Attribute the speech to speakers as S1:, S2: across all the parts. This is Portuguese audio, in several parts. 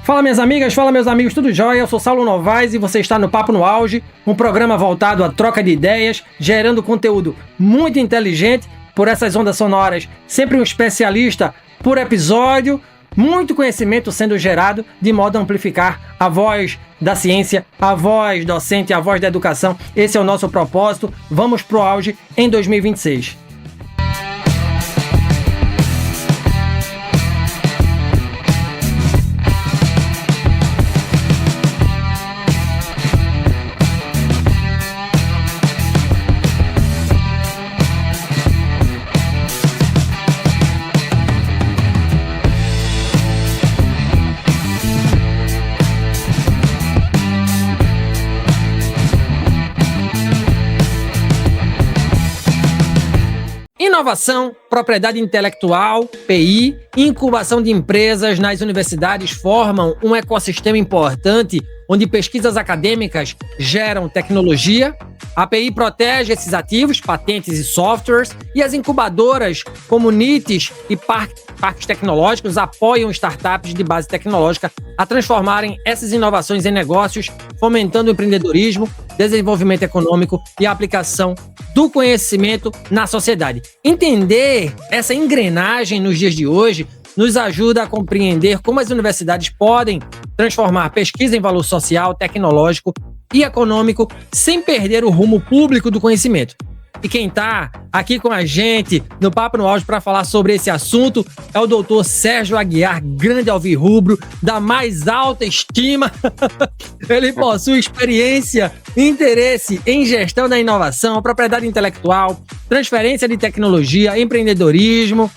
S1: Fala minhas amigas, fala meus amigos, tudo jóia? Eu sou Saulo Novaes e você está no Papo no Auge, um programa voltado à troca de ideias, gerando conteúdo muito inteligente por essas ondas sonoras, sempre um especialista por episódio, muito conhecimento sendo gerado de modo a amplificar a voz da ciência, a voz docente, a voz da educação. Esse é o nosso propósito. Vamos pro auge em 2026. Inovação, propriedade intelectual, PI, incubação de empresas nas universidades formam um ecossistema importante onde pesquisas acadêmicas geram tecnologia, a PI protege esses ativos, patentes e softwares, e as incubadoras, como NITs e parques tecnológicos, apoiam startups de base tecnológica a transformarem essas inovações em negócios, fomentando o empreendedorismo, desenvolvimento econômico e a aplicação do conhecimento na sociedade. Entender essa engrenagem nos dias de hoje nos ajuda a compreender como as universidades podem transformar pesquisa em valor social, tecnológico e econômico sem perder o rumo público do conhecimento. E quem está aqui com a gente no Papo no Auge para falar sobre esse assunto é o doutor Sérgio Aguiar, grande alvirrubro, da mais alta estima. Ele possui experiência e interesse em gestão da inovação, propriedade intelectual, transferência de tecnologia, empreendedorismo,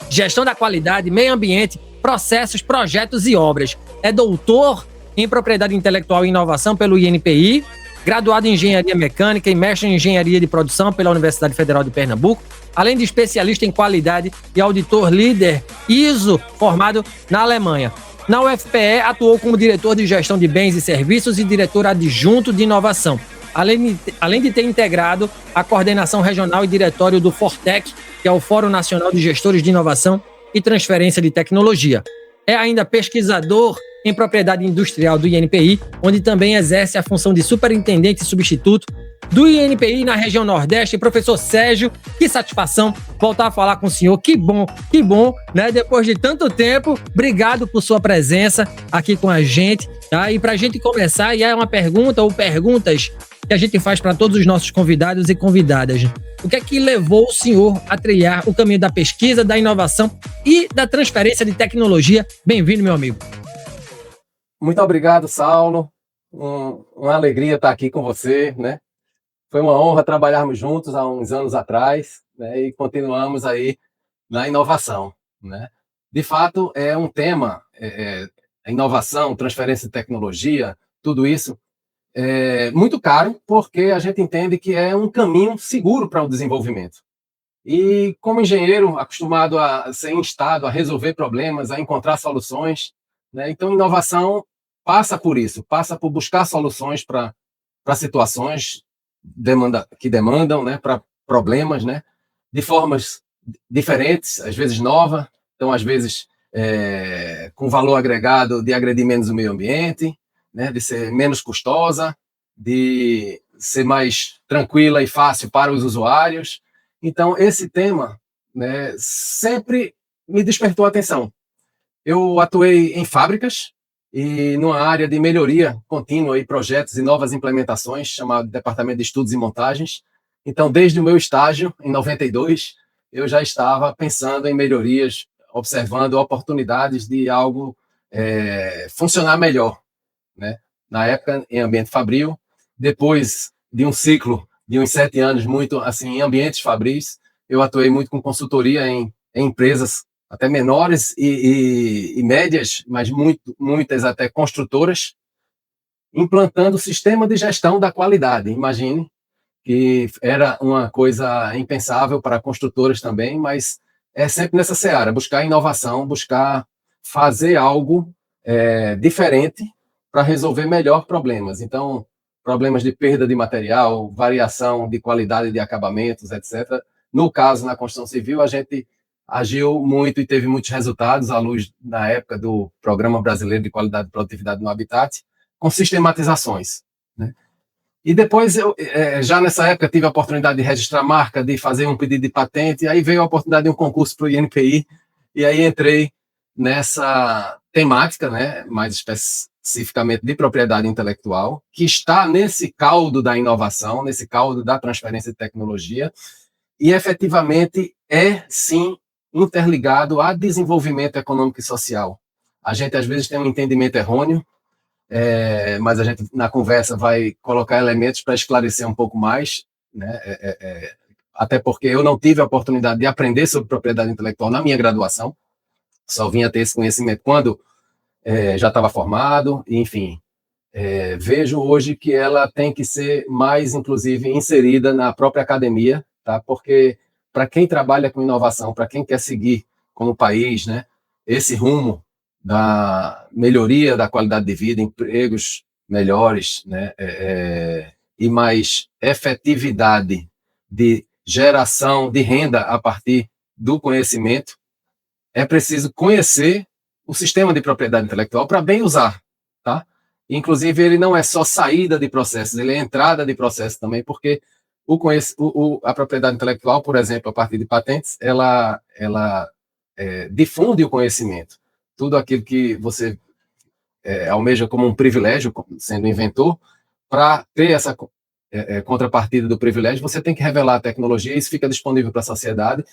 S1: gestão da qualidade, meio ambiente, processos, projetos e obras. É doutor em propriedade intelectual e inovação pelo INPI, graduado em Engenharia Mecânica e mestre em Engenharia de Produção pela Universidade Federal de Pernambuco, além de especialista em qualidade e auditor líder ISO, formado na Alemanha. Na UFPE, atuou como diretor de gestão de bens e serviços e diretor adjunto de inovação, além de ter integrado a coordenação regional e diretório do Fortec, que é o Fórum Nacional de Gestores de Inovação e Transferência de Tecnologia. É ainda pesquisador em propriedade industrial do INPI, onde também exerce a função de superintendente substituto do INPI na região Nordeste. Professor Sérgio, que satisfação voltar a falar com o senhor. Que bom, né? Depois de tanto tempo, obrigado por sua presença aqui com a gente, tá? E para a gente começar, e é uma pergunta ou perguntas que a gente faz para todos os nossos convidados e convidadas. O que é que levou o senhor a trilhar o caminho da pesquisa, da inovação e da transferência de tecnologia? Bem-vindo, meu amigo.
S2: Muito obrigado, Saulo. Uma alegria estar aqui com você, né? Foi uma honra trabalharmos juntos há uns anos atrás, né? E continuamos aí na inovação, né? De fato, é um tema, inovação, transferência de tecnologia, tudo isso é muito caro, porque a gente entende que é um caminho seguro para o desenvolvimento. E como engenheiro acostumado a ser instado a resolver problemas, a encontrar soluções, né? Então, inovação passa por isso, passa por buscar soluções para situações que demandam, né? Para problemas, né? De formas diferentes, às vezes nova, então às vezes com valor agregado de agredir menos o meio ambiente, né? De ser menos custosa, de ser mais tranquila e fácil para os usuários. Então, esse tema, né, sempre me despertou a atenção. Eu atuei em fábricas e numa área de melhoria contínua e projetos e novas implementações, chamado Departamento de Estudos e Montagens. Então, desde o meu estágio, em 92, eu já estava pensando em melhorias, observando oportunidades de algo funcionar melhor, né? Na época, em ambiente fabril. Depois de um ciclo de uns 7 anos, muito assim, em ambientes fabris, eu atuei muito com consultoria em empresas até menores e médias, mas muitas até construtoras, implantando o sistema de gestão da qualidade. Imagine que era uma coisa impensável para construtoras também, mas é sempre nessa seara, buscar inovação, buscar fazer algo diferente para resolver melhor problemas. Então, problemas de perda de material, variação de qualidade de acabamentos, etc. No caso, na construção civil, a gente agiu muito e teve muitos resultados à luz, na época, do Programa Brasileiro de Qualidade e Produtividade no Habitat, com sistematizações, né? E depois, já nessa época, tive a oportunidade de registrar marca, de fazer um pedido de patente, e aí veio a oportunidade de um concurso para o INPI, e aí entrei nessa temática, né, mais especificamente de propriedade intelectual, que está nesse caldo da inovação, nesse caldo da transferência de tecnologia, e efetivamente é, sim, interligado a desenvolvimento econômico e social. A gente, às vezes, tem um entendimento errôneo, mas a gente, na conversa, vai colocar elementos para esclarecer um pouco mais, né? Até porque eu não tive a oportunidade de aprender sobre propriedade intelectual na minha graduação, só vinha ter esse conhecimento quando já estava formado, enfim. Vejo hoje que ela tem que ser mais, inclusive, inserida na própria academia, tá? Porque para quem trabalha com inovação, para quem quer seguir como país, né, esse rumo da melhoria da qualidade de vida, empregos melhores, né, e mais efetividade de geração de renda a partir do conhecimento, é preciso conhecer o sistema de propriedade intelectual para bem usar, tá? Inclusive, ele não é só saída de processos, ele é entrada de processos também, porque a propriedade intelectual, por exemplo, a partir de patentes, ela difunde o conhecimento. Tudo aquilo que você almeja como um privilégio, sendo inventor, para ter essa contrapartida do privilégio, você tem que revelar a tecnologia, isso fica disponível para a sociedade,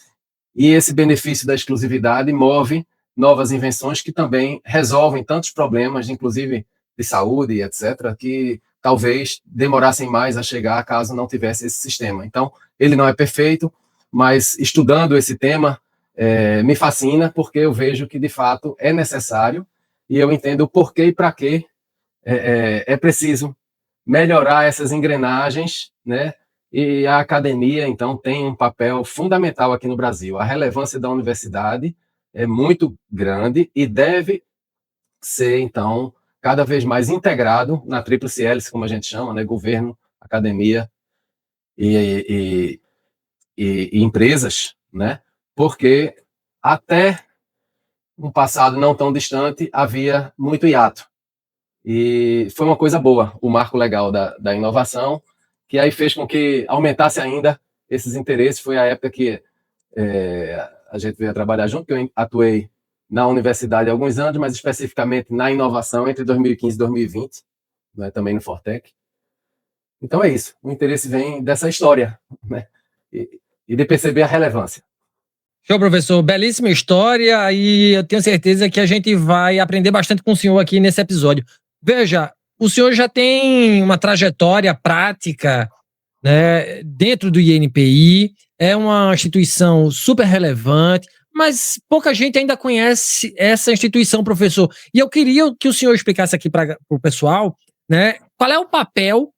S2: e esse benefício da exclusividade move novas invenções que também resolvem tantos problemas, inclusive de saúde, etc., que talvez demorassem mais a chegar caso não tivesse esse sistema. Então, ele não é perfeito, mas estudando esse tema me fascina, porque eu vejo que, de fato, é necessário, e eu entendo o porquê e para quê é preciso melhorar essas engrenagens, né? E a academia, então, tem um papel fundamental aqui no Brasil. A relevância da universidade é muito grande e deve ser, então, cada vez mais integrado na tríplice hélice, como a gente chama, né? Governo, academia e empresas, né? Porque até um passado não tão distante havia muito hiato. E foi uma coisa boa, o marco legal da inovação, que aí fez com que aumentasse ainda esses interesses. Foi a época que a gente veio a trabalhar junto, que eu atuei na universidade há alguns anos, mas especificamente na inovação entre 2015 e 2020, né, também no Fortec. Então é isso, o interesse vem dessa história, né, e de perceber a relevância.
S1: Show, professor. Belíssima história e eu tenho certeza que a gente vai aprender bastante com o senhor aqui nesse episódio. Veja, o senhor já tem uma trajetória prática, né, dentro do INPI, é uma instituição super relevante, mas pouca gente ainda conhece essa instituição, professor. E eu queria que o senhor explicasse aqui para o pessoal, né, qual é o papel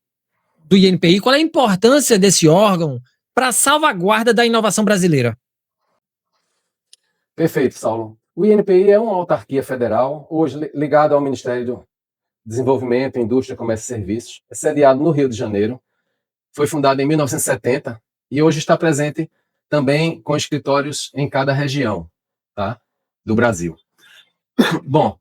S1: do INPI, qual é a importância desse órgão para a salvaguarda da inovação brasileira.
S2: Perfeito, Saulo. O INPI é uma autarquia federal, hoje ligado ao Ministério do Desenvolvimento, Indústria, Comércio e Serviços, é sediado no Rio de Janeiro, foi fundado em 1970 e hoje está presente também com escritórios em cada região, tá, do Brasil. Bom,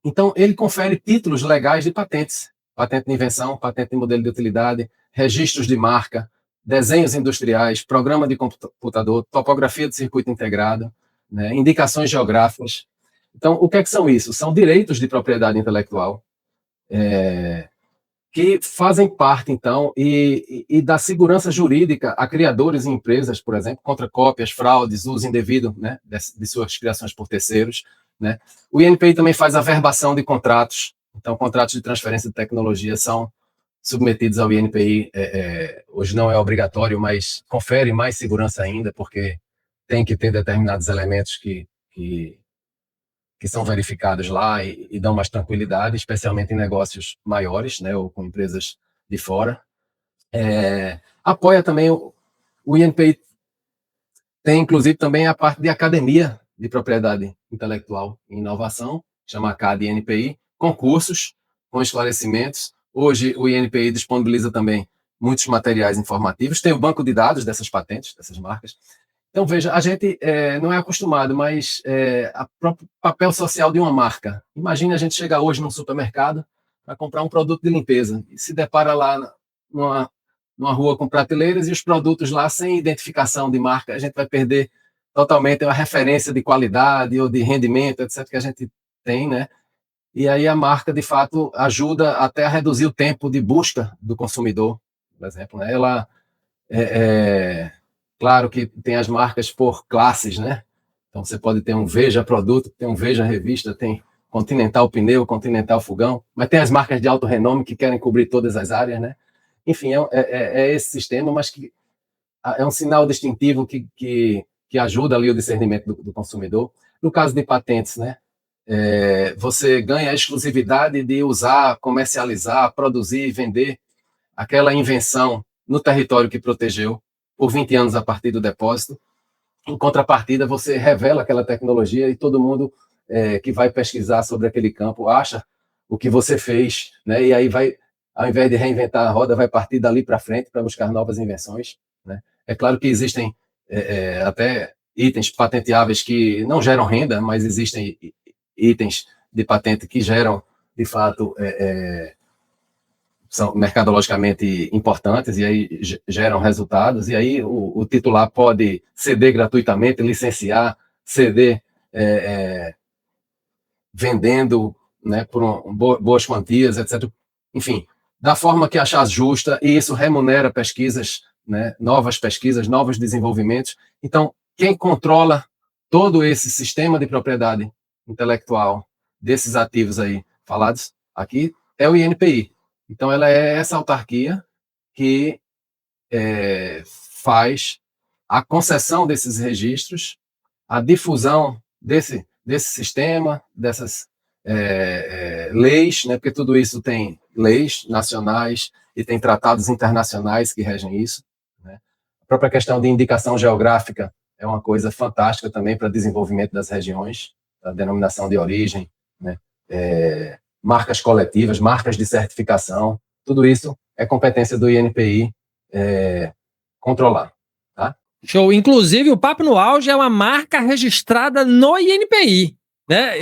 S2: então ele confere títulos legais de patentes, patente de invenção, patente de modelo de utilidade, registros de marca, desenhos industriais, programa de computador, topografia de circuito integrado, né, indicações geográficas. Então, o que é que são isso? São direitos de propriedade intelectual que fazem parte, então, e da segurança jurídica a criadores e empresas, por exemplo, contra cópias, fraudes, uso indevido, né, de suas criações por terceiros, né. O INPI também faz a verbação de contratos. Então, contratos de transferência de tecnologia são submetidos ao INPI, hoje não é obrigatório, mas confere mais segurança ainda, porque tem que ter determinados elementos que são verificados lá e dão mais tranquilidade, especialmente em negócios maiores, né, ou com empresas de fora. Apoia também o INPI, tem inclusive também a parte de academia de propriedade intelectual e inovação, chama CAD INPI, concursos com esclarecimentos. Hoje o INPI disponibiliza também muitos materiais informativos, tem o banco de dados dessas patentes, dessas marcas, Então, veja, a gente não é acostumado, mas o próprio papel social de uma marca. Imagine a gente chegar hoje num supermercado para comprar um produto de limpeza e se depara lá numa rua com prateleiras e os produtos lá sem identificação de marca, a gente vai perder totalmente a referência de qualidade ou de rendimento, etc., que a gente tem, né? E aí a marca, de fato, ajuda até a reduzir o tempo de busca do consumidor, por exemplo, né? Ela claro que tem as marcas por classes, né? Então você pode ter um Veja Produto, tem um Veja Revista, tem Continental Pneu, Continental Fogão, mas tem as marcas de alto renome que querem cobrir todas as áreas, né? Enfim, é esse sistema, mas que é um sinal distintivo que ajuda ali o discernimento do consumidor. No caso de patentes, né? Você ganha a exclusividade de usar, comercializar, produzir e vender aquela invenção no território que protegeu por 20 anos a partir do depósito. Em contrapartida, você revela aquela tecnologia e todo mundo que vai pesquisar sobre aquele campo acha o que você fez, né? E aí vai, ao invés de reinventar a roda, vai partir dali para frente para buscar novas invenções, né? É claro que existem até itens patenteáveis que não geram renda, mas existem itens de patente que geram, de fato, são mercadologicamente importantes e aí geram resultados, e aí o titular pode ceder gratuitamente, licenciar, ceder vendendo, né, por boas quantias, etc. Enfim, da forma que achar justa, e isso remunera pesquisas, né, novos desenvolvimentos. Então, quem controla todo esse sistema de propriedade intelectual desses ativos aí falados aqui é o INPI. Então, ela é essa autarquia que faz a concessão desses registros, a difusão desse sistema, dessas leis, né, porque tudo isso tem leis nacionais e tem tratados internacionais que regem isso, né? A própria questão de indicação geográfica é uma coisa fantástica também para desenvolvimento das regiões, a denominação de origem, né? Marcas coletivas, marcas de certificação, tudo isso é competência do INPI controlar. Tá?
S1: Show. Inclusive, o Papo no Auge é uma marca registrada no INPI. Né?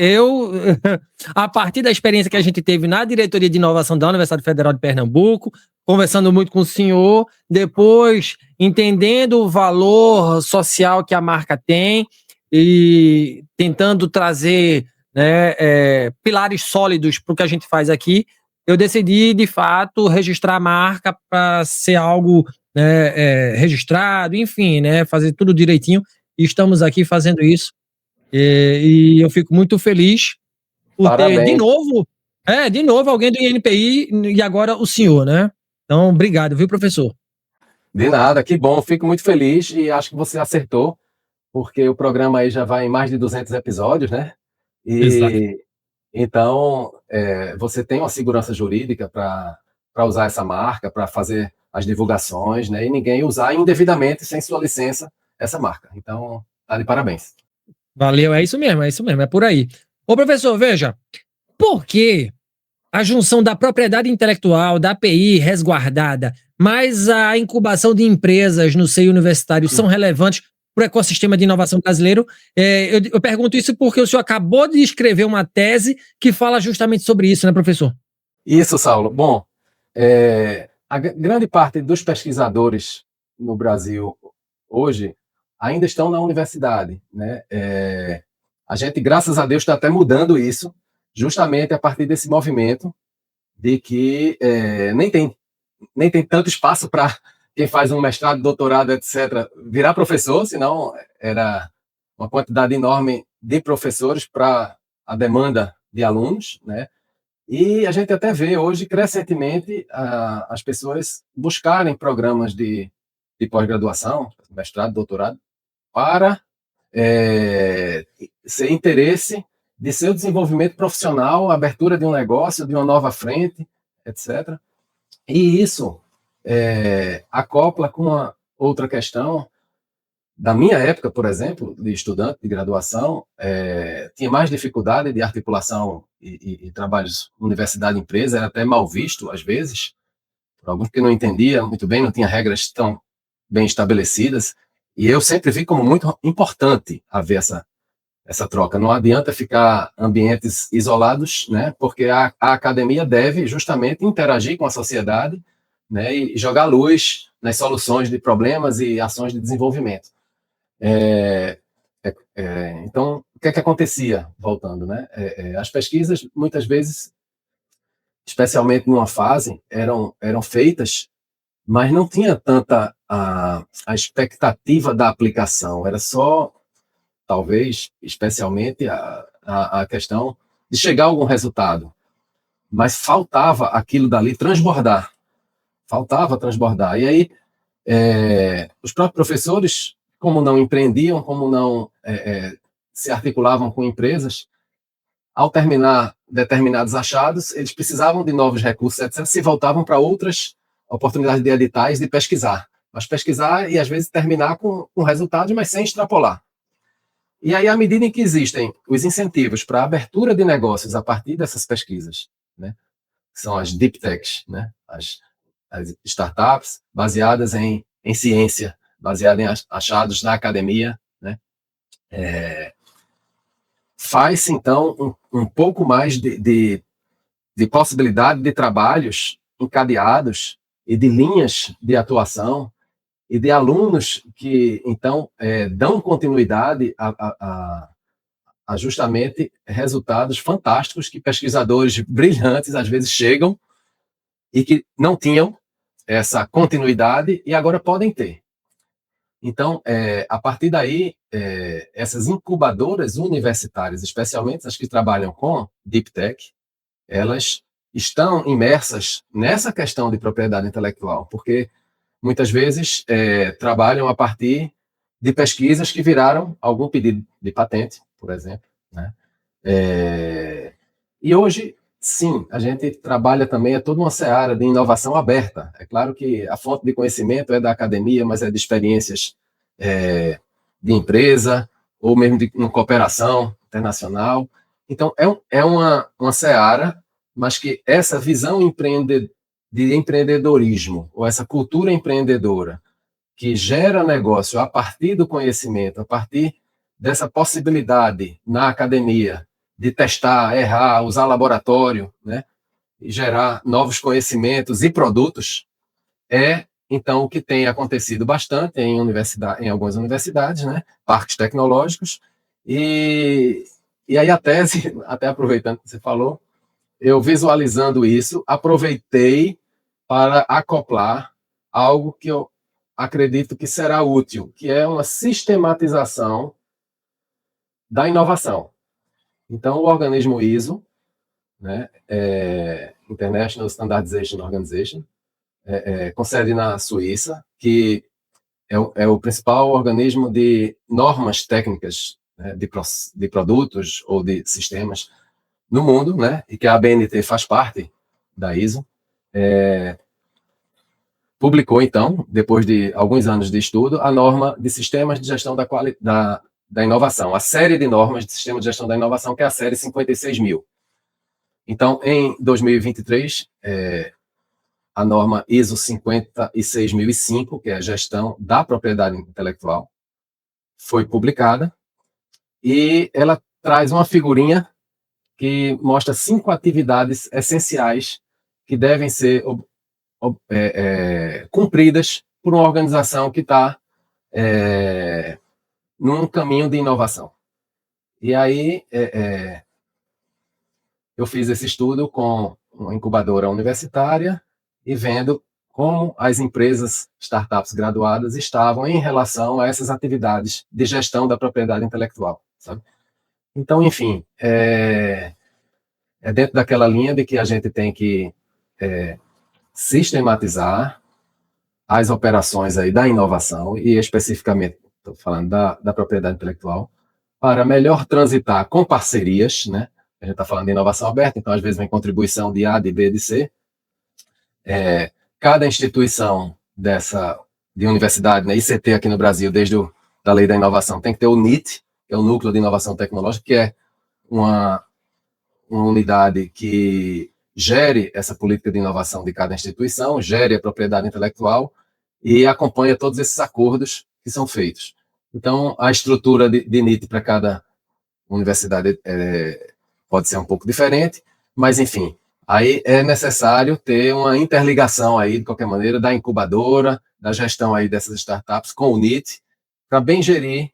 S1: A partir da experiência que a gente teve na diretoria de inovação da Universidade Federal de Pernambuco, conversando muito com o senhor, depois entendendo o valor social que a marca tem e tentando trazer, né, pilares sólidos para o que a gente faz aqui, eu decidi, de fato, registrar a marca para ser algo registrado, enfim, né, fazer tudo direitinho. E estamos aqui fazendo isso. E eu fico muito feliz por ter, de novo, alguém do INPI e agora o senhor, né? Então, obrigado, viu, professor?
S2: De nada, que bom, fico muito feliz e acho que você acertou, porque o programa aí já vai em mais de 200 episódios, né?
S1: Exato.
S2: Então, você tem uma segurança jurídica para usar essa marca, para fazer as divulgações, né? E ninguém usar indevidamente, sem sua licença, essa marca. Então, tá de parabéns.
S1: Valeu, é isso mesmo, é por aí. Ô, professor, veja, por que a junção da propriedade intelectual, da API resguardada, mais a incubação de empresas no seio universitário são relevantes para o ecossistema de inovação brasileiro? Eu pergunto isso porque o senhor acabou de escrever uma tese que fala justamente sobre isso, né, professor?
S2: Isso, Saulo. Bom, a grande parte dos pesquisadores no Brasil hoje ainda estão na universidade, né? A gente, graças a Deus, está até mudando isso, justamente a partir desse movimento de que nem tem tanto espaço para quem faz um mestrado, doutorado, etc., virar professor, senão era uma quantidade enorme de professores para a demanda de alunos, né? E a gente até vê hoje, crescentemente, as pessoas buscarem programas de pós-graduação, mestrado, doutorado, para ser interesse de seu desenvolvimento profissional, abertura de um negócio, de uma nova frente, etc. E isso acopla com uma outra questão. Da minha época, por exemplo, de estudante de graduação, tinha mais dificuldade de articulação e trabalhos universidade-empresa, era até mal visto, às vezes, por alguns que não entendia muito bem, não tinha regras tão bem estabelecidas, E eu sempre vi como muito importante haver essa troca. Não adianta ficar ambientes isolados, né? Porque a academia deve justamente interagir com a sociedade, né? E jogar luz nas soluções de problemas e ações de desenvolvimento. Então, o que é que acontecia, voltando, né? As pesquisas, muitas vezes, especialmente numa fase, eram feitas, mas não tinha tanta a expectativa da aplicação, era só, talvez, especialmente, a questão de chegar a algum resultado, mas faltava aquilo dali transbordar, e aí os próprios professores, como não empreendiam, como não se articulavam com empresas, ao terminar determinados achados, eles precisavam de novos recursos, etc., se voltavam para outras oportunidades de editais, de pesquisar. Mas pesquisar e, às vezes, terminar com resultados, mas sem extrapolar. E aí, à medida em que existem os incentivos para a abertura de negócios a partir dessas pesquisas, né, que são as deep techs, né, as startups baseadas em ciência, baseadas em achados da academia, né, faz-se, então, um pouco mais de possibilidade de trabalhos encadeados e de linhas de atuação e de alunos que, então, dão continuidade a justamente resultados fantásticos que pesquisadores brilhantes, às vezes, chegam e que não tinham essa continuidade e agora podem ter. Então, a partir daí, essas incubadoras universitárias, especialmente as que trabalham com Deep Tech, elas estão imersas nessa questão de propriedade intelectual, porque muitas vezes trabalham a partir de pesquisas que viraram algum pedido de patente, por exemplo, né? E hoje, sim, a gente trabalha também toda uma seara de inovação aberta. É claro que a fonte de conhecimento é da academia, mas é de experiências de empresa, ou mesmo de uma cooperação internacional. Então, é uma seara, mas que essa visão de empreendedorismo, ou essa cultura empreendedora, que gera negócio a partir do conhecimento, a partir dessa possibilidade na academia de testar, errar, usar laboratório, né, e gerar novos conhecimentos e produtos, então, o que tem acontecido bastante em algumas universidades, né, parques tecnológicos, e aí a tese, até aproveitando que você falou, eu visualizando isso, aproveitei para acoplar algo que eu acredito que será útil, que é uma sistematização da inovação. Então, o organismo ISO, né, International Standardization Organization, com sede na Suíça, que é o principal organismo de normas técnicas, né, de produtos ou de sistemas no mundo, né, e que a ABNT faz parte da ISO, publicou, então, depois de alguns anos de estudo, a norma de sistemas de gestão da inovação, a série de normas de sistema de gestão da inovação, que é a série 56.000. Então, em 2023, a norma ISO 56005, que é a gestão da propriedade intelectual, foi publicada, e ela traz uma figurinha que mostra 5 atividades essenciais que devem ser cumpridas por uma organização que está num caminho de inovação. E aí eu fiz esse estudo com uma incubadora universitária e vendo como as empresas, startups graduadas estavam em relação a essas atividades de gestão da propriedade intelectual, sabe? Então, enfim, é dentro daquela linha de que a gente tem que sistematizar as operações aí da inovação, e especificamente, estou falando da propriedade intelectual, para melhor transitar com parcerias, né? A gente está falando de inovação aberta, então às vezes vem contribuição de A, de B, de C. Cada instituição de universidade, né, ICT aqui no Brasil, desde da Lei da Inovação, tem que ter o NIT, que é o Núcleo de Inovação Tecnológica, que é uma unidade que gere essa política de inovação de cada instituição, gere a propriedade intelectual e acompanha todos esses acordos que são feitos. Então, a estrutura de NIT para cada universidade pode ser um pouco diferente, mas, enfim, aí é necessário ter uma interligação aí, de qualquer maneira, da incubadora, da gestão aí dessas startups com o NIT, para bem gerir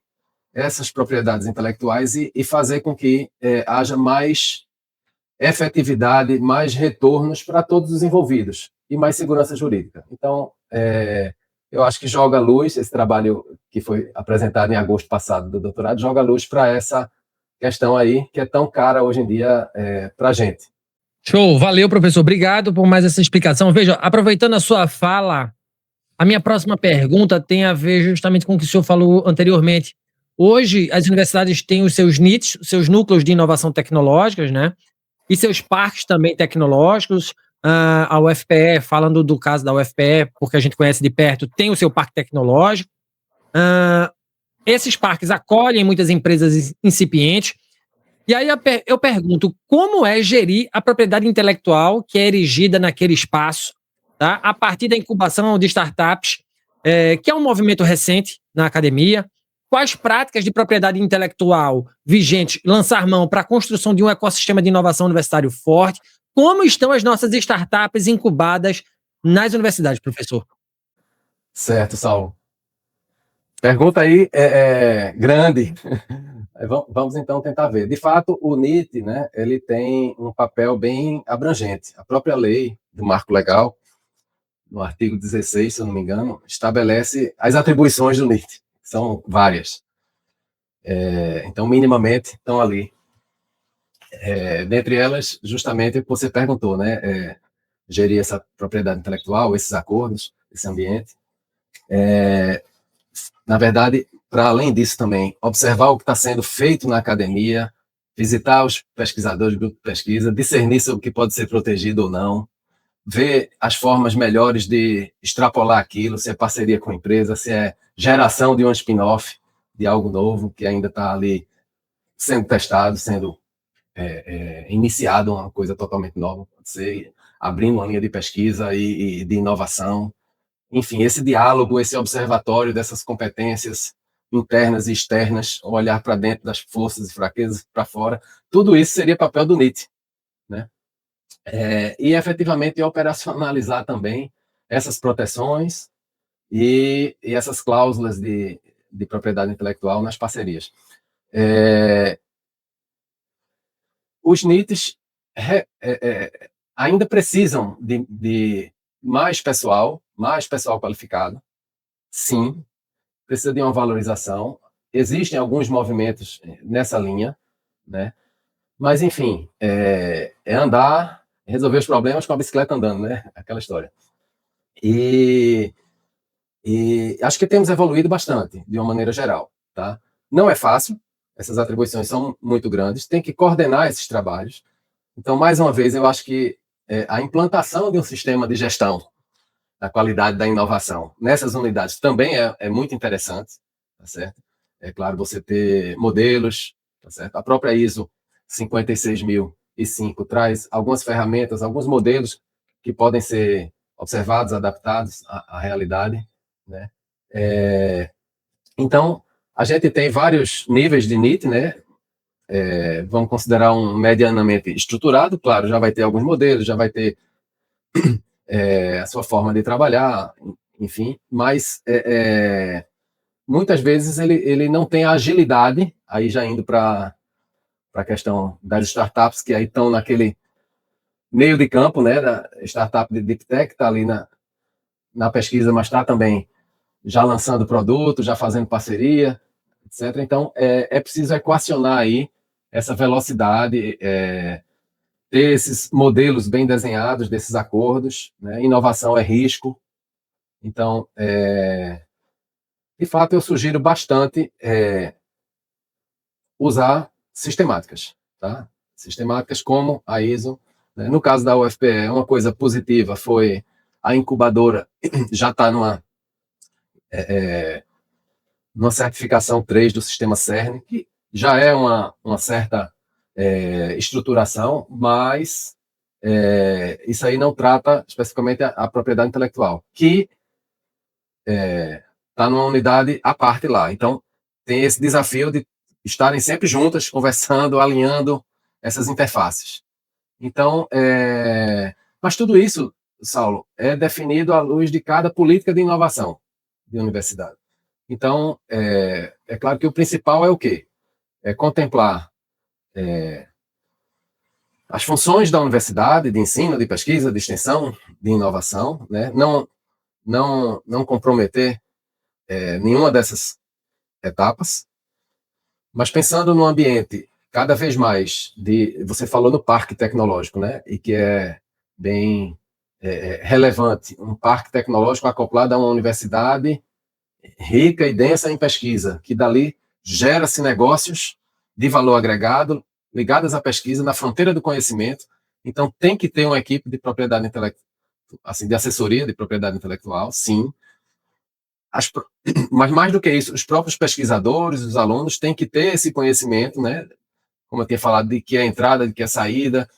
S2: essas propriedades intelectuais e fazer com que haja mais efetividade, mais retornos para todos os envolvidos e mais segurança jurídica. Então, eu acho que joga luz, esse trabalho que foi apresentado em agosto passado do doutorado, joga luz para essa questão aí, que é tão cara hoje em dia para a gente.
S1: Show, valeu, professor. Obrigado por mais essa explicação. Veja, aproveitando a sua fala, a minha próxima pergunta tem a ver justamente com o que o senhor falou anteriormente. Hoje, as universidades têm os seus NITs, os seus núcleos de inovação tecnológicas, né? E seus parques também tecnológicos. A UFPE, falando do caso da UFPE, porque a gente conhece de perto, tem o seu parque tecnológico. Esses parques acolhem muitas empresas incipientes. E aí eu pergunto, como é gerir a propriedade intelectual que é erigida naquele espaço, tá? A partir da incubação de startups, que é um movimento recente na academia? Quais práticas de propriedade intelectual vigentes lançar mão para a construção de um ecossistema de inovação universitário forte? Como estão as nossas startups incubadas nas universidades, professor?
S2: Certo, Saulo. Pergunta aí grande. Vamos então tentar ver. De fato, o NIT, né, ele tem um papel bem abrangente. A própria lei do marco legal, no artigo 16, se eu não me engano, estabelece as atribuições do NIT. São várias. Então, minimamente, estão ali. Dentre elas, justamente o que você perguntou, né? Gerir essa propriedade intelectual, esses acordos, esse ambiente. Na verdade, para além disso também, observar o que está sendo feito na academia, visitar os pesquisadores do grupo de pesquisa, discernir sobre o que pode ser protegido ou não, ver as formas melhores de extrapolar aquilo, se é parceria com a empresa, se é geração de um spin-off, de algo novo que ainda está ali sendo testado, sendo iniciado uma coisa totalmente nova, pode ser abrindo uma linha de pesquisa e de inovação. Enfim, esse diálogo, esse observatório dessas competências internas e externas, olhar para dentro das forças e fraquezas para fora, tudo isso seria papel do NIT, né? E efetivamente operacionalizar também essas proteções e essas cláusulas de propriedade intelectual nas parcerias. Os NITs ainda precisam de mais pessoal qualificado, sim, precisa de uma valorização. Existem alguns movimentos nessa linha, né? Mas, enfim, andar, resolver os problemas com a bicicleta andando, né? Aquela história. E acho que temos evoluído bastante, de uma maneira geral, tá? Não é fácil, essas atribuições são muito grandes, tem que coordenar esses trabalhos. Então, mais uma vez, eu acho que a implantação de um sistema de gestão da qualidade da inovação nessas unidades também é muito interessante, tá certo? É claro, você ter modelos, tá certo? A própria ISO 56005 traz algumas ferramentas, alguns modelos que podem ser observados, adaptados à realidade, né? Então, a gente tem vários níveis de NIT, né? Vamos considerar um medianamente estruturado, claro, já vai ter alguns modelos, já vai ter a sua forma de trabalhar, enfim, mas muitas vezes ele não tem a agilidade, aí já indo para a questão das startups, que aí estão naquele meio de campo, né, da startup de Deep Tech, está ali na pesquisa, mas está também já lançando produto, já fazendo parceria, etc. Então, é preciso equacionar aí essa velocidade, ter esses modelos bem desenhados desses acordos, né? Inovação é risco. Então, de fato, eu sugiro bastante usar sistemáticas, tá? Sistemáticas como a ISO, né? No caso da UFPE, uma coisa positiva foi a incubadora já está numa certificação 3 do sistema CERN, que já é uma certa estruturação, mas isso aí não trata especificamente a propriedade intelectual, que está numa unidade à parte lá. Então, tem esse desafio de estarem sempre juntas, conversando, alinhando essas interfaces. Então, mas tudo isso, Saulo, é definido à luz de cada política de inovação de universidade. Então, é claro que o principal é o quê? É contemplar as funções da universidade, de ensino, de pesquisa, de extensão, de inovação, né? Não comprometer nenhuma dessas etapas, mas pensando no ambiente cada vez mais você falou no parque tecnológico, né? E que é bem relevante, um parque tecnológico acoplado a uma universidade rica e densa em pesquisa, que dali gera-se negócios de valor agregado ligadas à pesquisa na fronteira do conhecimento. Então tem que ter uma equipe de propriedade intelectual, assim, de assessoria de propriedade intelectual, sim. Mas mais do que isso, os próprios pesquisadores, os alunos têm que ter esse conhecimento, né? Como eu tinha falado, de que é a entrada, de que é a saída,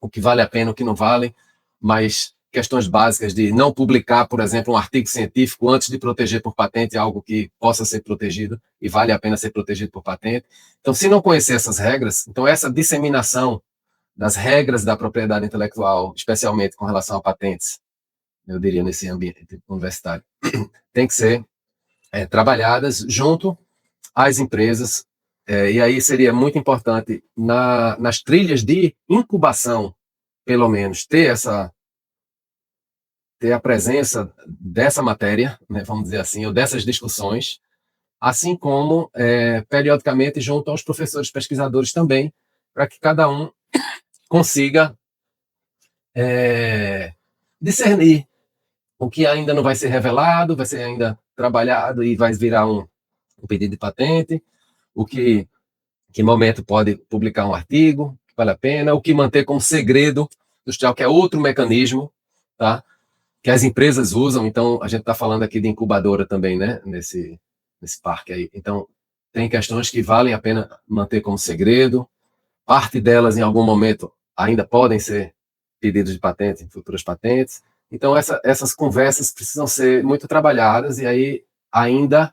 S2: o que vale a pena, o que não vale, mas questões básicas de não publicar, por exemplo, um artigo científico antes de proteger por patente algo que possa ser protegido e vale a pena ser protegido por patente. Então, se não conhecer essas regras, então essa disseminação das regras da propriedade intelectual, especialmente com relação a patentes, eu diria nesse ambiente universitário, tem que ser trabalhadas junto às empresas, e aí seria muito importante nas trilhas de incubação, pelo menos, ter a presença dessa matéria, né, vamos dizer assim, ou dessas discussões, assim como, periodicamente, junto aos professores pesquisadores também, para que cada um consiga discernir o que ainda não vai ser revelado, vai ser ainda trabalhado e vai virar um pedido de patente, o que momento pode publicar um artigo, que vale a pena, o que manter como segredo industrial, que é outro mecanismo, tá? Que as empresas usam. Então, a gente está falando aqui de incubadora também, né? Nesse parque aí. Então, tem questões que valem a pena manter como segredo. Parte delas, em algum momento, ainda podem ser pedidos de patente, futuras patentes. Então, essas conversas precisam ser muito trabalhadas e aí ainda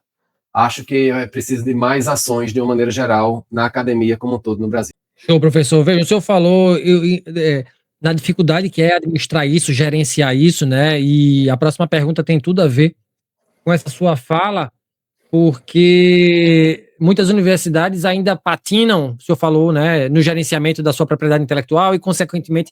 S2: acho que é preciso de mais ações, de uma maneira geral, na academia como um todo no Brasil.
S1: Show, professor. Veja, o senhor falou na dificuldade que é administrar isso, gerenciar isso, né? E a próxima pergunta tem tudo a ver com essa sua fala, porque muitas universidades ainda patinam, o senhor falou, né, no gerenciamento da sua propriedade intelectual e, consequentemente,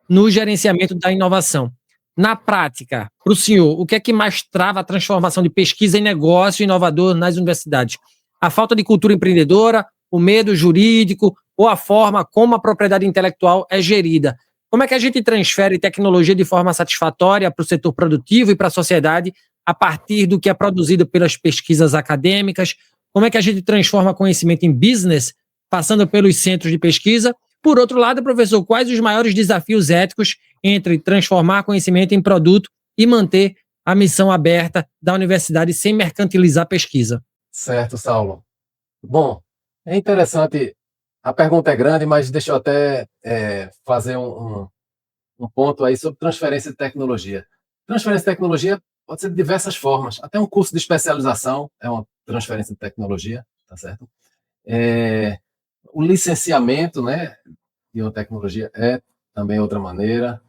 S1: no gerenciamento da inovação. Na prática, para o senhor, o que é que mais trava a transformação de pesquisa em negócio inovador nas universidades? A falta de cultura empreendedora, o medo jurídico ou a forma como a propriedade intelectual é gerida? Como é que a gente transfere tecnologia de forma satisfatória para o setor produtivo e para a sociedade a partir do que é produzido pelas pesquisas acadêmicas? Como é que a gente transforma conhecimento em business, passando pelos centros de pesquisa? Por outro lado, professor, quais os maiores desafios éticos entre transformar conhecimento em produto e manter a missão aberta da universidade sem mercantilizar a pesquisa?
S2: Certo, Saulo. Bom, é interessante, a pergunta é grande, mas deixa eu até fazer um ponto aí sobre transferência de tecnologia. Transferência de tecnologia pode ser de diversas formas, até um curso de especialização é uma transferência de tecnologia, tá certo? O licenciamento, né, de uma tecnologia é também outra maneira.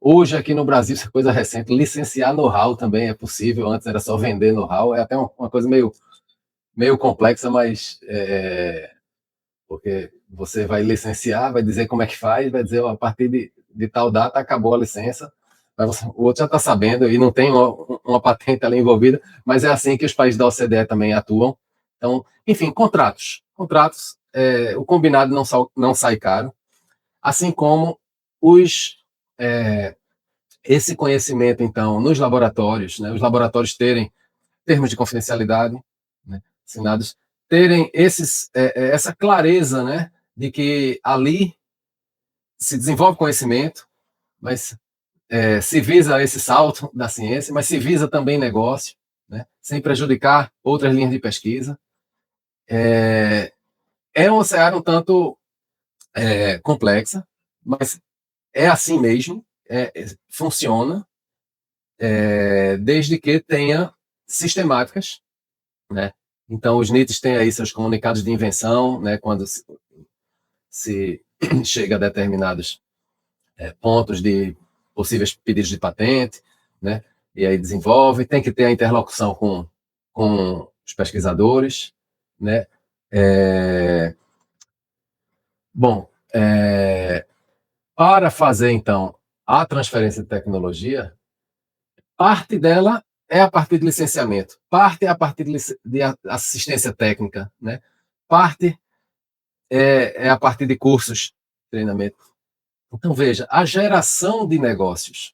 S2: Hoje, aqui no Brasil, isso é coisa recente, licenciar know-how também é possível, antes era só vender know-how, é até uma coisa meio complexa, mas porque você vai licenciar, vai dizer como é que faz, vai dizer, ó, a partir de tal data acabou a licença, mas o outro já está sabendo e não tem uma patente ali envolvida, mas é assim que os países da OCDE também atuam. Então, enfim, contratos, o combinado não sai caro, assim como esse conhecimento, então, nos laboratórios, né, os laboratórios terem termos de confidencialidade, né, assinados, terem essa clareza, né, de que ali se desenvolve conhecimento, mas se visa esse salto da ciência, mas se visa também negócio, né, sem prejudicar outras linhas de pesquisa. É uma seara um tanto complexa, mas é assim mesmo, funciona, desde que tenha sistemáticas, né? Então, os NITs têm aí seus comunicados de invenção, né, quando se chega a determinados pontos de possíveis pedidos de patente, né? E aí desenvolve, tem que ter a interlocução com os pesquisadores, né? Bom, para fazer, então, a transferência de tecnologia, parte dela é a partir de licenciamento, parte é a partir de assistência técnica, né? Parte é a partir de cursos, treinamento. Então, veja, a geração de negócios,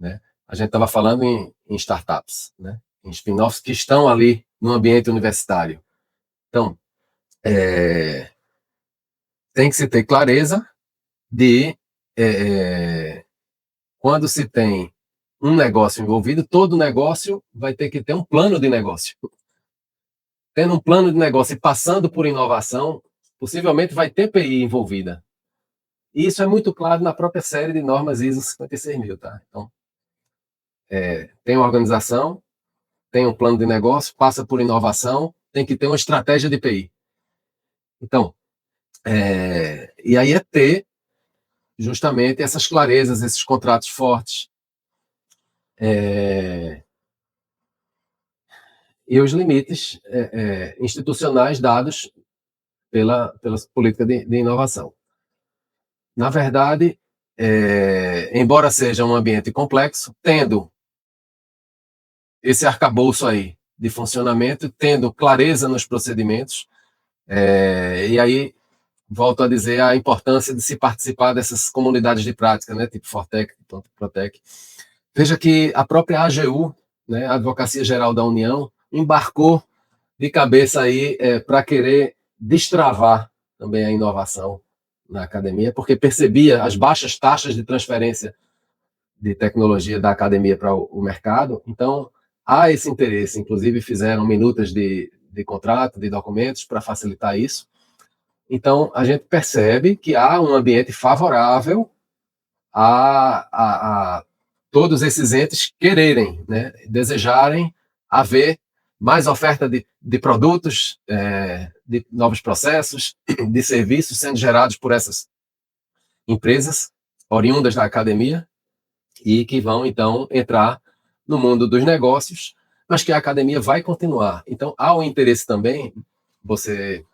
S2: né? A gente estava falando em startups, né? Em spin-offs que estão ali no ambiente universitário. Então, tem que se ter clareza de quando se tem um negócio envolvido, todo negócio vai ter que ter um plano de negócio. Tendo um plano de negócio e passando por inovação, possivelmente vai ter PI envolvida. E isso é muito claro na própria série de normas ISO 56000, tá? Então, tem uma organização, tem um plano de negócio, passa por inovação, tem que ter uma estratégia de PI. Então, e aí é ter justamente essas clarezas, esses contratos fortes, e os limites institucionais dados pela política de inovação. Na verdade, embora seja um ambiente complexo, tendo esse arcabouço aí de funcionamento, tendo clareza nos procedimentos, e aí volto a dizer a importância de se participar dessas comunidades de prática, né, tipo Fortec, Protec. Veja que a própria AGU, né, a Advocacia Geral da União, embarcou de cabeça aí para querer destravar também a inovação na academia, porque percebia as baixas taxas de transferência de tecnologia da academia para o mercado. Então, há esse interesse. Inclusive, fizeram minutas de contrato, de documentos para facilitar isso. Então, a gente percebe que há um ambiente favorável a todos esses entes quererem, né, desejarem haver mais oferta de produtos, de novos processos, de serviços sendo gerados por essas empresas oriundas da academia e que vão, então, entrar no mundo dos negócios, mas que a academia vai continuar. Então, há um interesse também, você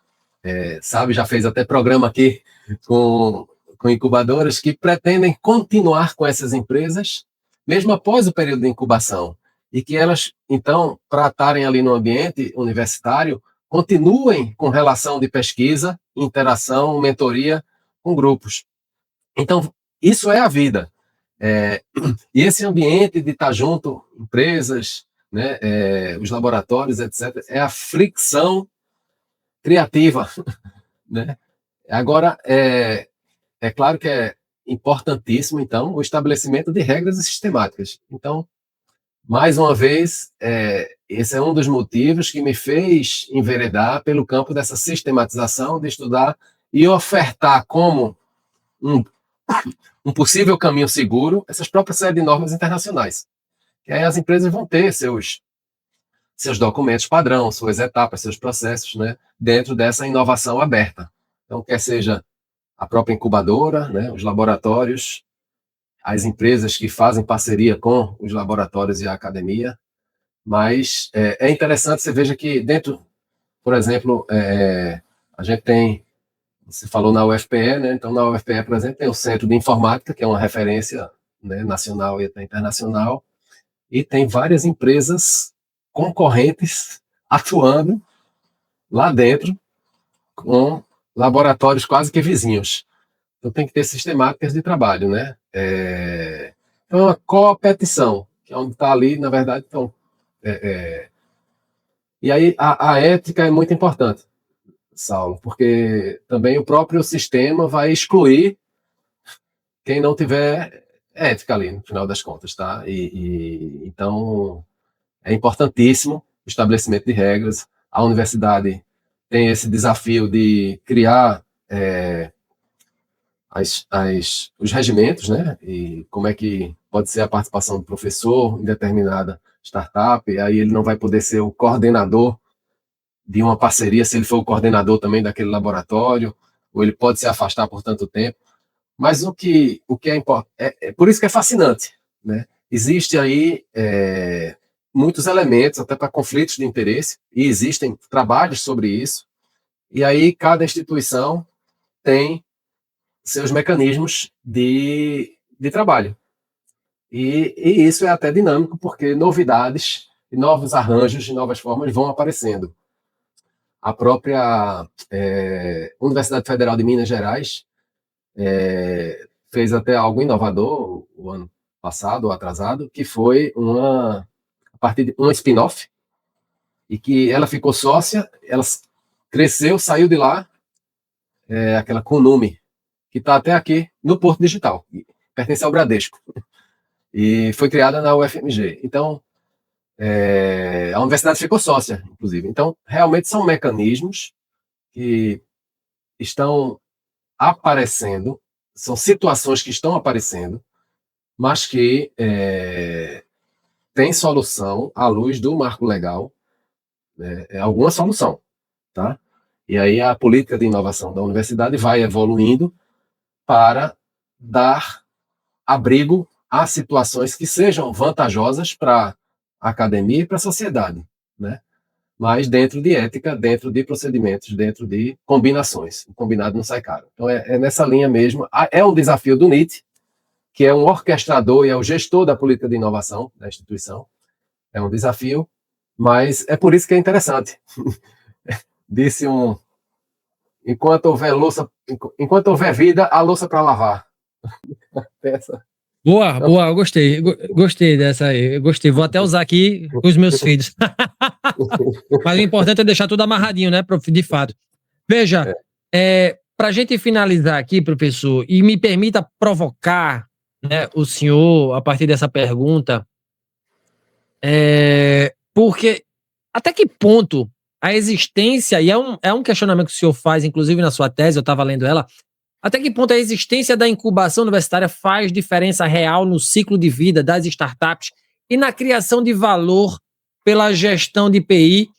S2: sabe, já fez até programa aqui com incubadoras que pretendem continuar com essas empresas, mesmo após o período de incubação, e que elas, então, para estarem ali no ambiente universitário, continuem com relação de pesquisa, interação, mentoria com grupos. Então, isso é a vida. E esse ambiente de estar junto, empresas, né, os laboratórios, etc., é a fricção criativa, né? Agora, é claro que é importantíssimo, então, o estabelecimento de regras e sistemáticas. Então, mais uma vez, esse é um dos motivos que me fez enveredar pelo campo dessa sistematização, de estudar e ofertar como um possível caminho seguro essas próprias séries de normas internacionais. E aí as empresas vão ter seus documentos padrão, suas etapas, seus processos, né, dentro dessa inovação aberta. Então, quer seja a própria incubadora, né, os laboratórios, as empresas que fazem parceria com os laboratórios e a academia, mas é interessante, você veja que dentro, por exemplo, a gente tem, você falou na UFPE, né, então na UFPE, por exemplo, tem o Centro de Informática, que é uma referência, né, nacional e até internacional, e tem várias empresas concorrentes atuando lá dentro com laboratórios quase que vizinhos. Então tem que ter sistemáticas de trabalho, né? É uma competição, que é onde está ali, na verdade, então... E aí a ética é muito importante, Saulo, porque também o próprio sistema vai excluir quem não tiver ética ali, no final das contas, tá? Então, é importantíssimo o estabelecimento de regras. A universidade tem esse desafio de criar os regimentos, né? E como é que pode ser a participação do professor em determinada startup, aí ele não vai poder ser o coordenador de uma parceria, se ele for o coordenador também daquele laboratório, ou ele pode se afastar por tanto tempo. Mas o que é importante, por isso que é fascinante, né? Existe aí muitos elementos, até para conflitos de interesse, e existem trabalhos sobre isso, e aí cada instituição tem seus mecanismos de trabalho. E isso é até dinâmico, porque novidades, novos arranjos, novas formas vão aparecendo. A própria Universidade Federal de Minas Gerais fez até algo inovador o ano passado ou atrasado, que foi a partir de um spin-off, e que ela ficou sócia, ela cresceu, saiu de lá, aquela Kunume, que está até aqui no Porto Digital, pertence ao Bradesco, e foi criada na UFMG. Então, a universidade ficou sócia, inclusive. Então, realmente são mecanismos que estão aparecendo, são situações que estão aparecendo, mas que tem solução à luz do marco legal, alguma solução, tá? E aí a política de inovação da universidade vai evoluindo para dar abrigo a situações que sejam vantajosas para a academia e para a sociedade, né? Mas dentro de ética, dentro de procedimentos, dentro de combinações. O combinado não sai caro. Então é nessa linha mesmo. É um desafio do NIT, que é um orquestrador e é o gestor da política de inovação da instituição. É um desafio, mas é por isso que é interessante. Disse enquanto houver vida, há louça para lavar.
S1: Boa, boa, eu gostei dessa aí, eu gostei, vou até usar aqui com os meus filhos. Mas o importante é deixar tudo amarradinho, né, de fato. Veja, para a gente finalizar aqui, professor, e me permita provocar, né, o senhor a partir dessa pergunta, porque até que ponto a existência, e é um questionamento que o senhor faz, inclusive na sua tese, eu estava lendo ela, até que ponto a existência da incubação universitária faz diferença real no ciclo de vida das startups e na criação de valor pela gestão de PI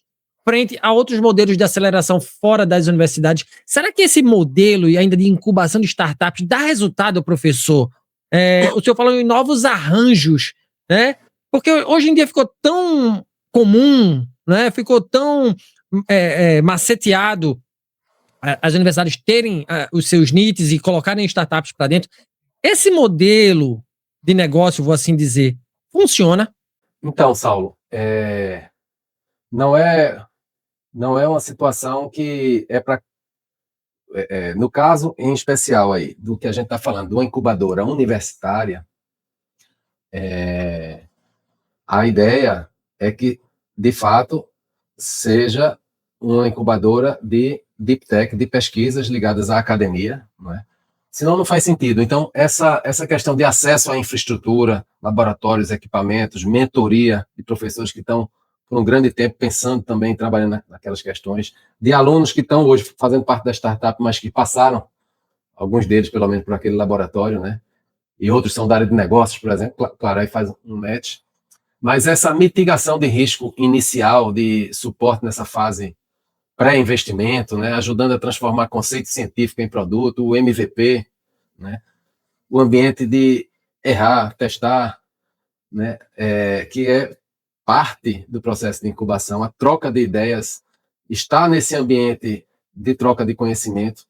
S1: frente a outros modelos de aceleração fora das universidades? Será que esse modelo e ainda de incubação de startups dá resultado, professor? O senhor falou em novos arranjos, né? Porque hoje em dia ficou tão comum, né? Ficou tão maceteado as universidades terem os seus NITs e colocarem startups para dentro. Esse modelo de negócio, vou assim dizer, funciona?
S2: Então, Saulo, não é uma situação que é para... no caso, em especial aí, do que a gente está falando, de uma incubadora universitária, a ideia é que, de fato, seja uma incubadora de deep tech, de pesquisas ligadas à academia, não é? Senão não faz sentido. Então, essa questão de acesso à infraestrutura, laboratórios, equipamentos, mentoria de professores que estão por um grande tempo pensando também, trabalhando naquelas questões, de alunos que estão hoje fazendo parte da startup, mas que passaram, alguns deles pelo menos, por aquele laboratório, né? E outros são da área de negócios, por exemplo, claro, aí faz um match. Mas essa mitigação de risco inicial, de suporte nessa fase pré-investimento, né, ajudando a transformar conceito científico em produto, o MVP, né, o ambiente de errar, testar, né, que é parte do processo de incubação, a troca de ideias, estar nesse ambiente de troca de conhecimento,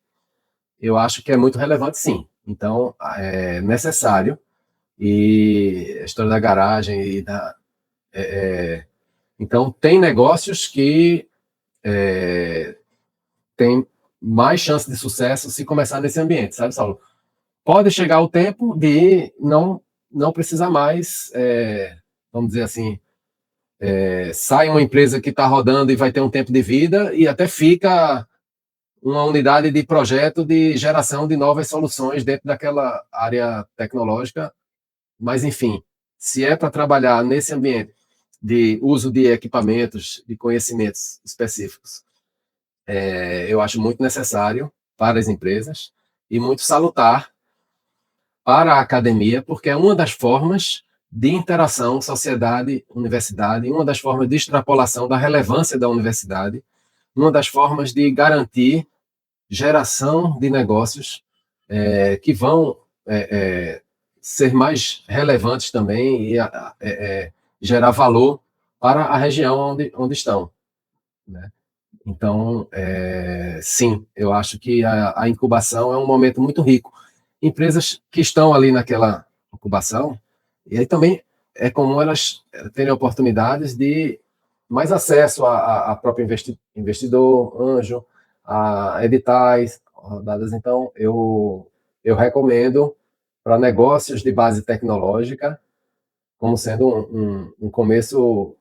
S2: eu acho que é muito relevante, sim. Então, é necessário, e a história da garagem e então, tem negócios que tem mais chance de sucesso se começar nesse ambiente, sabe, Saulo? Pode chegar o tempo de não precisar mais, vamos dizer assim, sai uma empresa que está rodando e vai ter um tempo de vida e até fica uma unidade de projeto de geração de novas soluções dentro daquela área tecnológica, mas, enfim, se é para trabalhar nesse ambiente de uso de equipamentos, de conhecimentos específicos, eu acho muito necessário para as empresas e muito salutar para a academia, porque é uma das formas de interação sociedade-universidade, uma das formas de extrapolação da relevância da universidade, uma das formas de garantir geração de negócios que vão ser mais relevantes também e gerar valor para a região onde estão, né? Então, sim, eu acho que a incubação é um momento muito rico. Empresas que estão ali naquela incubação, e aí também é comum elas terem oportunidades de mais acesso a próprio investidor, anjo, a editais, rodadas. Então, eu recomendo para negócios de base tecnológica, como sendo um começo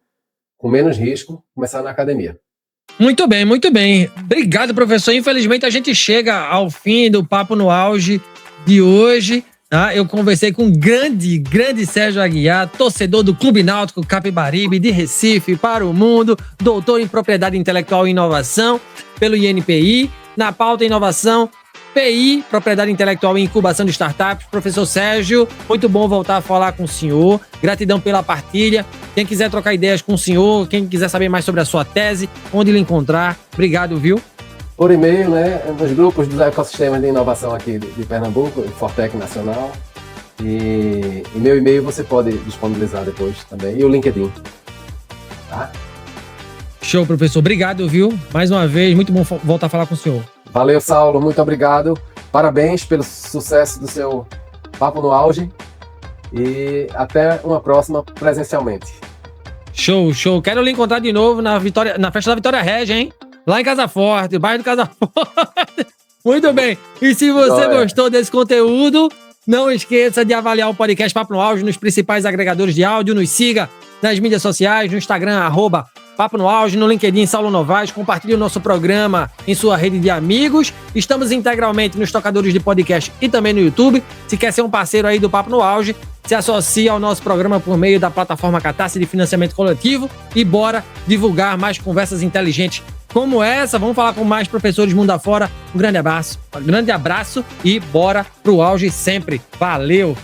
S2: com menos risco, começar na academia.
S1: Muito bem, muito bem. Obrigado, professor. Infelizmente, a gente chega ao fim do Papo no Auge de hoje. Tá? Eu conversei com o grande Sérgio Aguiar, torcedor do Clube Náutico Capibaribe, de Recife para o mundo, doutor em Propriedade Intelectual e Inovação pelo INPI, na pauta Inovação, PI, Propriedade Intelectual e Incubação de Startups. Professor Sérgio, muito bom voltar a falar com o senhor. Gratidão pela partilha. Quem quiser trocar ideias com o senhor, quem quiser saber mais sobre a sua tese, onde lhe encontrar, obrigado, viu?
S2: Por e-mail, né, nos grupos dos ecossistemas de inovação aqui de Pernambuco, Fortec Nacional. E meu e-mail você pode disponibilizar depois também. E o LinkedIn. Tá?
S1: Show, professor. Obrigado, viu? Mais uma vez, muito bom voltar a falar com o senhor.
S2: Valeu, Saulo. Muito obrigado. Parabéns pelo sucesso do seu Papo no Auge. E até uma próxima presencialmente.
S1: Show, show. Quero lhe encontrar de novo na festa da Vitória Régia, hein? Lá em Casa Forte, bairro do Casa Forte. Muito bem. E se você gostou desse conteúdo, não esqueça de avaliar o podcast Papo no Auge nos principais agregadores de áudio. Nos siga nas mídias sociais, no Instagram, @Papo no Auge, no LinkedIn, Saulo Novaes. Compartilhe o nosso programa em sua rede de amigos. Estamos integralmente nos tocadores de podcast e também no YouTube. Se quer ser um parceiro aí do Papo no Auge, se associe ao nosso programa por meio da plataforma Catarse de financiamento coletivo e bora divulgar mais conversas inteligentes como essa. Vamos falar com mais professores mundo afora. Um grande abraço e bora pro auge sempre. Valeu!